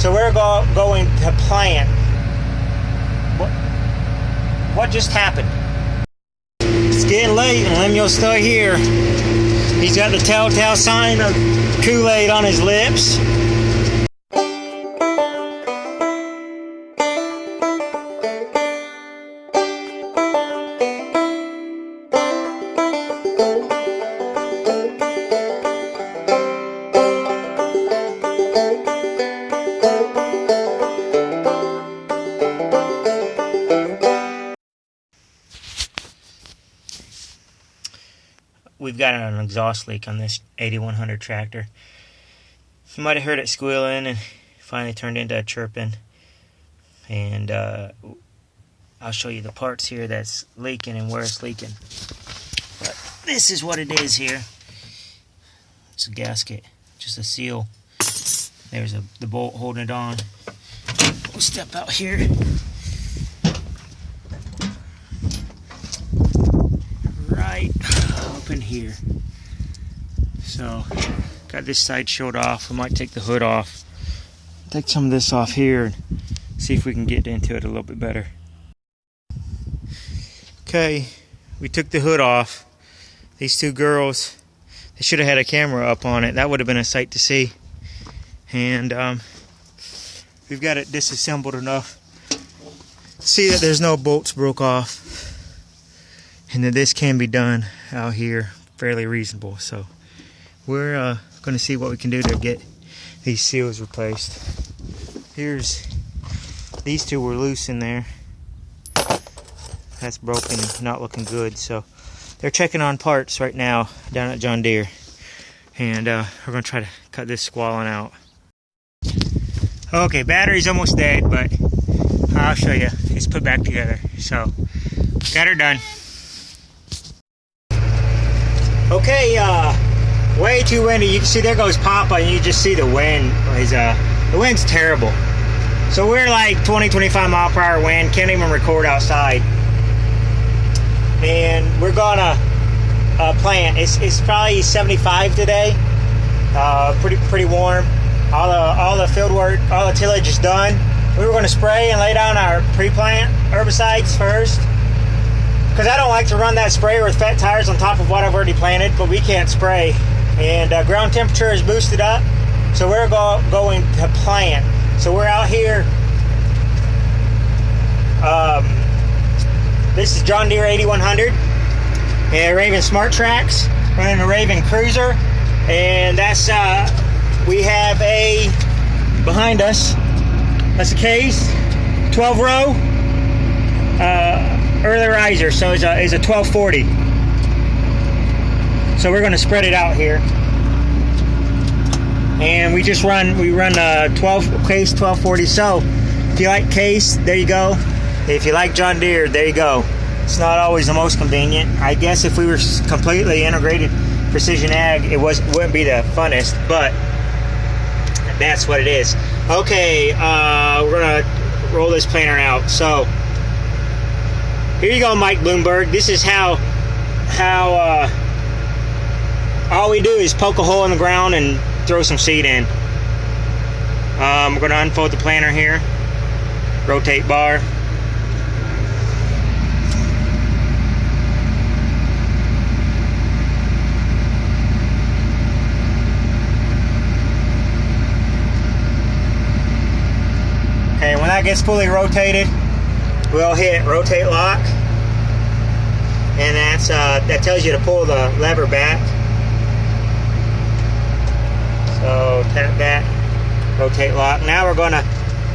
So we're going to plant. What just happened? It's getting late and Lemuel's still here. He's got the telltale sign of Kool-Aid on his lips. We've got an exhaust leak on this 8100 tractor. You might have heard it squealing and finally turned into a chirping. And I'll show you the parts here that's leaking and where it's leaking. But this is what it is here. It's a gasket, just a seal. There's the bolt holding it on. We'll step out here. Right up in here. So got this side showed off. We might take the hood off, take some of this off here and see if we can get into it a little bit better. Okay, we took the hood off. These two girls, they should have had a camera up on it. That would have been a sight to see. And we've got it disassembled enough to see that there's no bolts broke off, and that this can be done out here fairly reasonable. So we're going to see what we can do to get these seals replaced. Here's, these two were loose in there. That's broken, not looking good. So they're checking on parts right now down at John Deere, and we're going to try to cut this squalling out. Okay, battery's almost dead, but I'll show you. It's put back together. So got her done. Okay, way too windy. You can see there goes Papa, and you just see the wind. The wind's terrible. So we're like 20-25 mile per hour wind. Can't even record outside. And we're gonna plant. It's probably 75 today. Pretty warm. All the field work, all the tillage is done. We were going to spray and lay down our pre-plant herbicides first, because I don't like to run that sprayer with fat tires on top of what I've already planted, but we can't spray. And ground temperature is boosted up, so we're going to plant. So we're out here. This is John Deere 8100 and Raven Smart Tracks, running a Raven Cruiser, and that's we have a behind us. That's a case, 12 row early riser, so it's a 1240. So we're going to spread it out here, and we run 12 case 1240. So if you like case, there you go. If you like John Deere, there you go. It's not always the most convenient. I guess if we were completely integrated precision ag, it wouldn't be the funnest, but that's what it is. Okay, we're gonna roll this planter out. So here you go, Mike Bloomberg. This is how all we do is poke a hole in the ground and throw some seed in. We're gonna unfold the planter here, rotate bar. Okay, when that gets fully rotated, we'll hit rotate lock, and that tells you to pull the lever back. So tap that, rotate lock. Now we're going to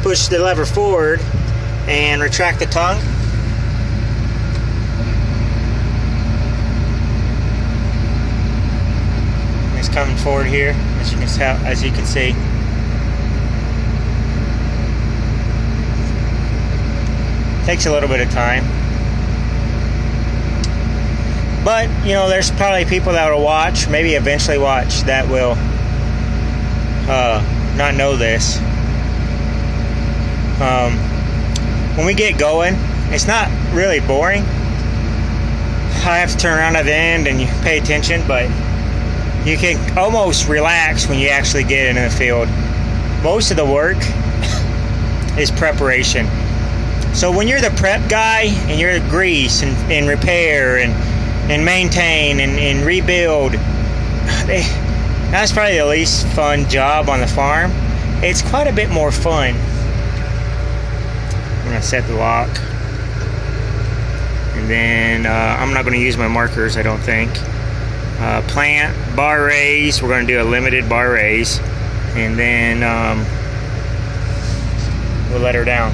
push the lever forward and retract the tongue. It's coming forward here, as you can see. Takes a little bit of time, but you know, there's probably people that will watch, maybe eventually watch, that will not know this. When we get going, it's not really boring. I have to turn around at the end and you pay attention, but you can almost relax when you actually get into the field. most of the work is preparation. So when you're the prep guy and you're the grease and repair and maintain and rebuild, that's probably the least fun job on the farm. It's quite a bit more fun. I'm gonna set the lock, and then I'm not gonna use my markers, I don't think. Plant, bar raise, we're gonna do a limited bar raise, and then we'll let her down.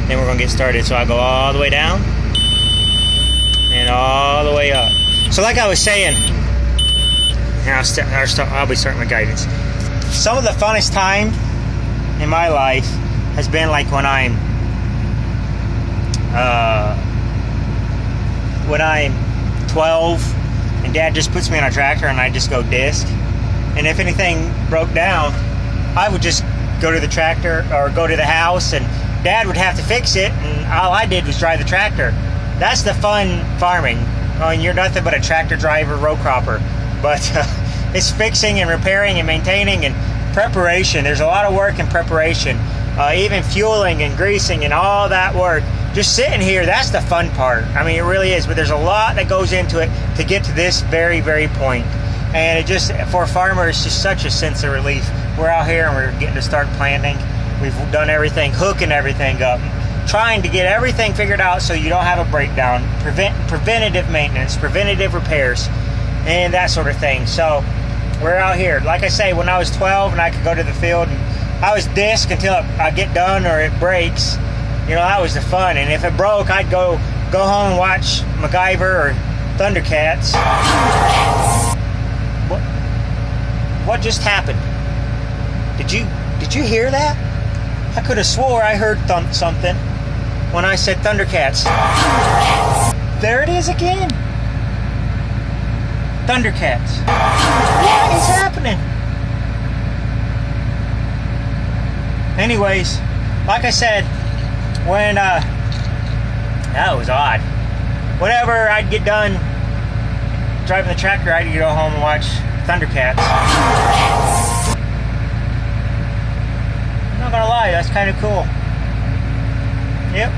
Then we're gonna get started. So I go all the way down and all the way up. So like I was saying, and I'll be starting my guidance. Some of the funnest time in my life has been like when I'm 12 and Dad just puts me on a tractor and I just go disc. And if anything broke down, I would just go to the tractor or go to the house, and Dad would have to fix it, and all I did was drive the tractor. That's the fun farming. I mean, you're nothing but a tractor driver, row cropper. But it's fixing and repairing and maintaining and preparation. There's a lot of work in preparation. Even fueling and greasing and all that work. Just sitting here, that's the fun part. I mean, it really is. But there's a lot that goes into it to get to this very, very point. And it just, for farmers, just such a sense of relief. We're out here and we're getting to start planting. We've done everything, hooking everything up, trying to get everything figured out so you don't have a breakdown. Preventative maintenance, preventative repairs, and that sort of thing. So we're out here. Like I say, when I was 12 and I could go to the field, and I was disc until I get done or it breaks. You know, that was the fun. And if it broke, I'd go home and watch MacGyver or Thundercats. What just happened? Did you hear that? I could have swore I heard something when I said Thundercats. There it is again. Thundercats. What is happening? Anyways, like I said, when that was odd. Whenever I'd get done driving the tractor, I'd go home and watch Thundercats. I'm not gonna lie, that's kind of cool. Yep.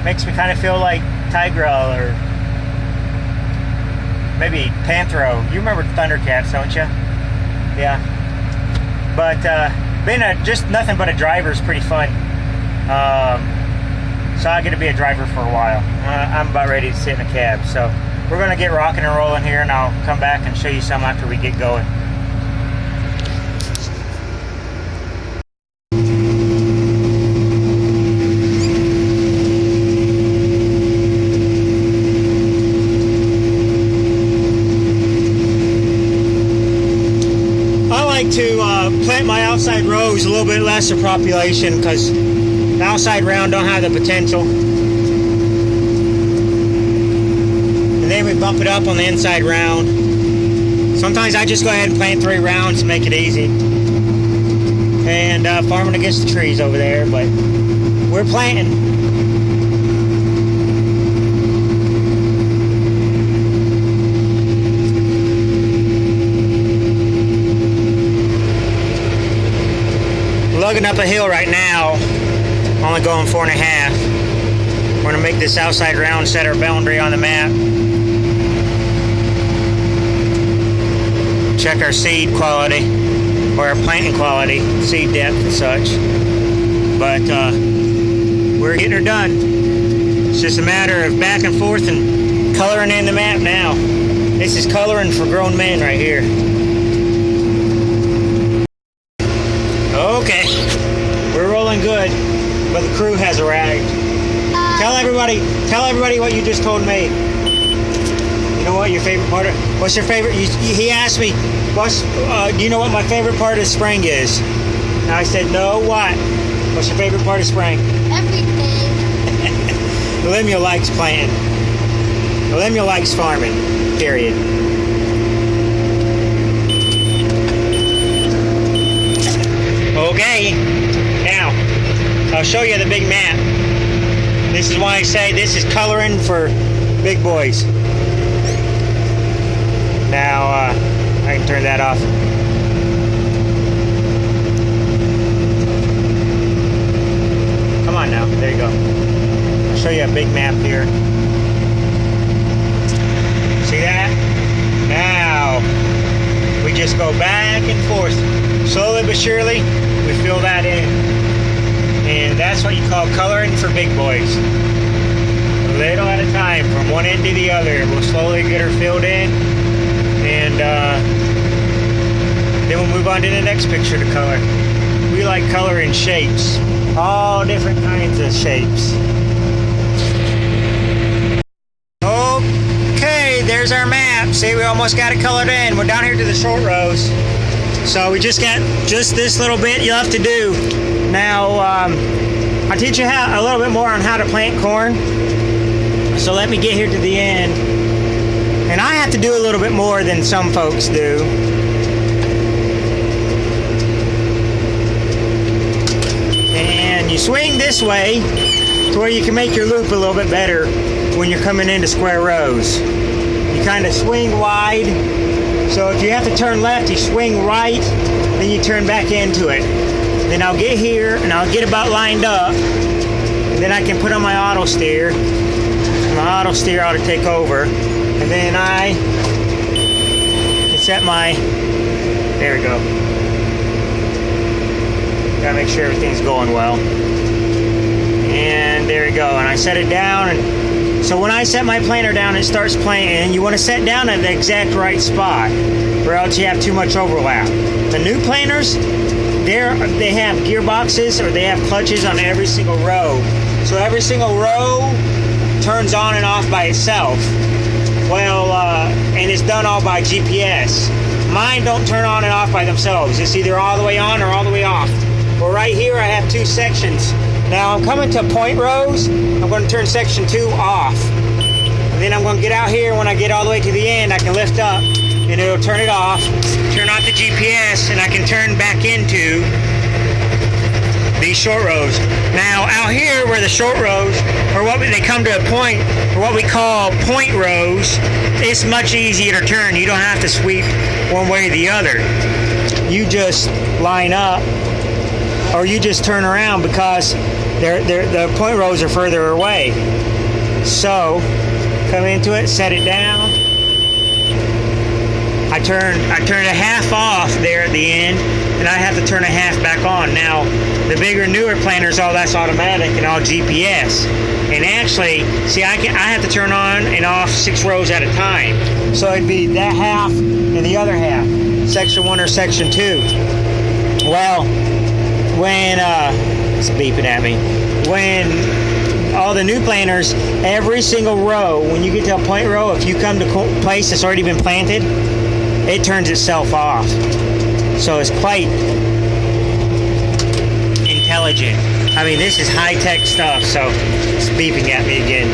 Makes me kind of feel like Tigrel or maybe Panthro. You remember Thundercats, don't you? Yeah. But being just nothing but a driver is pretty fun. So I get to be a driver for a while. I'm about ready to sit in a cab. So we're gonna get rocking and rolling here, and I'll come back and show you some after we get going. To plant my outside rows a little bit lesser population because the outside round don't have the potential, and then we bump it up on the inside round. Sometimes I just go ahead and plant 3 rounds to make it easy, and farming against the trees over there, but we're planting. Lugging up a hill right now, only going 4.5. We're going to make this outside round, set our boundary on the map. Check our seed quality, or our planting quality, seed depth and such. But we're getting her done. It's just a matter of back and forth and coloring in the map now. This is coloring for grown men right here. Okay, we're rolling good, but the crew has arrived. Tell everybody what you just told me. You know what your favorite part of? What's your favorite? He asked me, do you know what my favorite part of spring is? And I said, no. What? What's your favorite part of spring? Everything. Lemuel likes planting. Lemuel likes farming. Period. Okay, now I'll show you the big map. This is why I say this is coloring for big boys. Now, I can turn that off. Come on now, there you go. I'll show you a big map here. See that? Now, we just go back and forth. Slowly but surely, we fill that in. And that's what you call coloring for big boys. A little at a time, from one end to the other. We'll slowly get her filled in. And then we'll move on to the next picture to color. We like coloring shapes. All different kinds of shapes. Okay, there's our map. See, we almost got it colored in. We're down here to the short rows. So we just got just this little bit you have to do. Now, I'll teach you a little bit more on how to plant corn. So let me get here to the end. And I have to do a little bit more than some folks do. And you swing this way to where you can make your loop a little bit better when you're coming into square rows. You kind of swing wide. So if you have to turn left, you swing right, then you turn back into it. Then I'll get here and I'll get about lined up. And then I can put on my auto steer. My auto steer ought to take over. And then I can set my, there we go. Gotta make sure everything's going well. And there we go. And I set it down. And so when I set my planter down, it starts planting. You want to set down at the exact right spot, or else you have too much overlap. The new planters, they have gearboxes or they have clutches on every single row. So every single row turns on and off by itself. Well, and it's done all by GPS. Mine don't turn on and off by themselves. It's either all the way on or all the way off. Well, right here I have two sections. Now I'm coming to point rows. I'm going to turn section 2 off. And then I'm going to get out here. When I get all the way to the end, I can lift up and it'll turn it off. Turn off the GPS and I can turn back into these short rows. Now out here where the short rows, or they come to a point, or what we call point rows, it's much easier to turn. You don't have to sweep one way or the other. You just line up, or you just turn around because the point rows are further away. So come into it, set it down. I turned a half off there at the end, and I have to turn a half back on. Now, the bigger, newer planters, all that's automatic and all GPS. And actually, see, I have to turn on and off 6 rows at a time. So it'd be that half and the other half, section 1 or section 2. Well, when it's beeping at me. When all the new planters, every single row, when you get to a point row, if you come to a place that's already been planted, it turns itself off. So it's quite intelligent. I mean, this is high-tech stuff, so it's beeping at me again.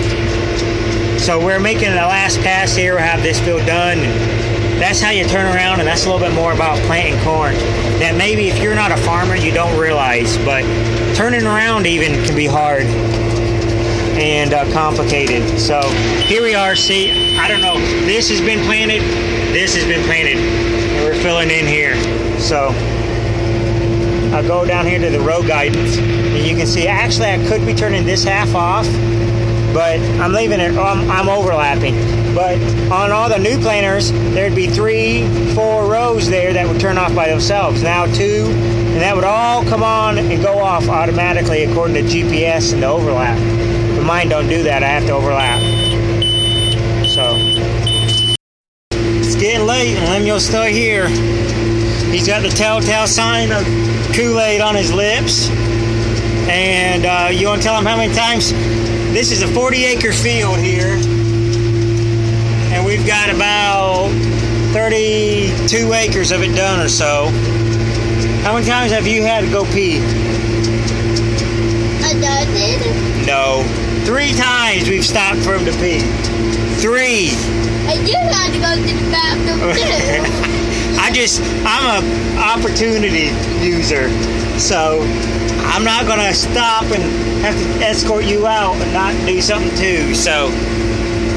So we're making the last pass here. We'll have this field done. And that's how you turn around, and that's a little bit more about planting corn. That maybe if you're not a farmer, you don't realize, but turning around even can be hard and complicated. So here we are. See, I don't know. This has been planted. This has been planted, and we're filling in here. So I'll go down here to the row guidance, and you can see actually I could be turning this half off, but I'm leaving it. I'm overlapping. But on all the new planters, there'd be 3-4 rows there that would turn off by themselves. Now 2, and that would all come on and go off automatically according to GPS and the overlap. But mine don't do that. I have to overlap. So it's getting late, and Lemuel's still here. He's got the telltale sign of Kool-Aid on his lips. And you want to tell him how many times? This is a 40-acre field here. And we've got about 32 acres of it done or so. How many times have you had to go pee? A dozen? No. 3 times we've stopped for him to pee. 3. And you had to go to the bathroom too. I'm an opportunity user. So I'm not going to stop and have to escort you out and not do something too. So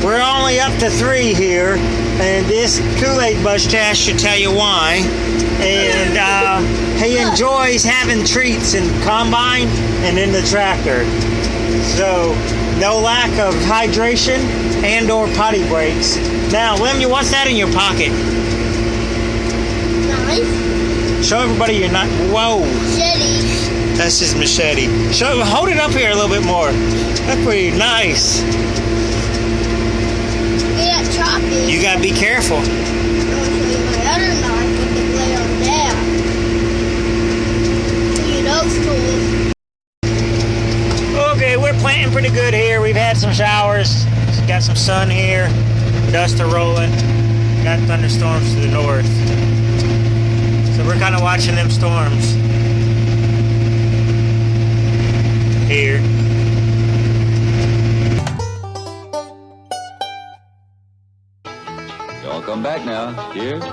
we're only up to 3 here, And this Kool-Aid mustache should tell you why. And he enjoys having treats in combine and in the tractor. So no lack of hydration and or potty breaks. Now, Lemmy, what's that in your pocket? Knife. Show everybody your knife. Whoa. Machete. That's his machete. Hold it up here a little bit more. That's pretty nice. Yeah, choppy. You gotta be careful. I'm gonna show you my other knife with the blade on there. You those tools. Okay, we're planting pretty good here. We've had some showers. Got some sun here. Dust are rolling. Got thunderstorms to the north. So we're kind of watching them storms here. Y'all come back now. Cheers.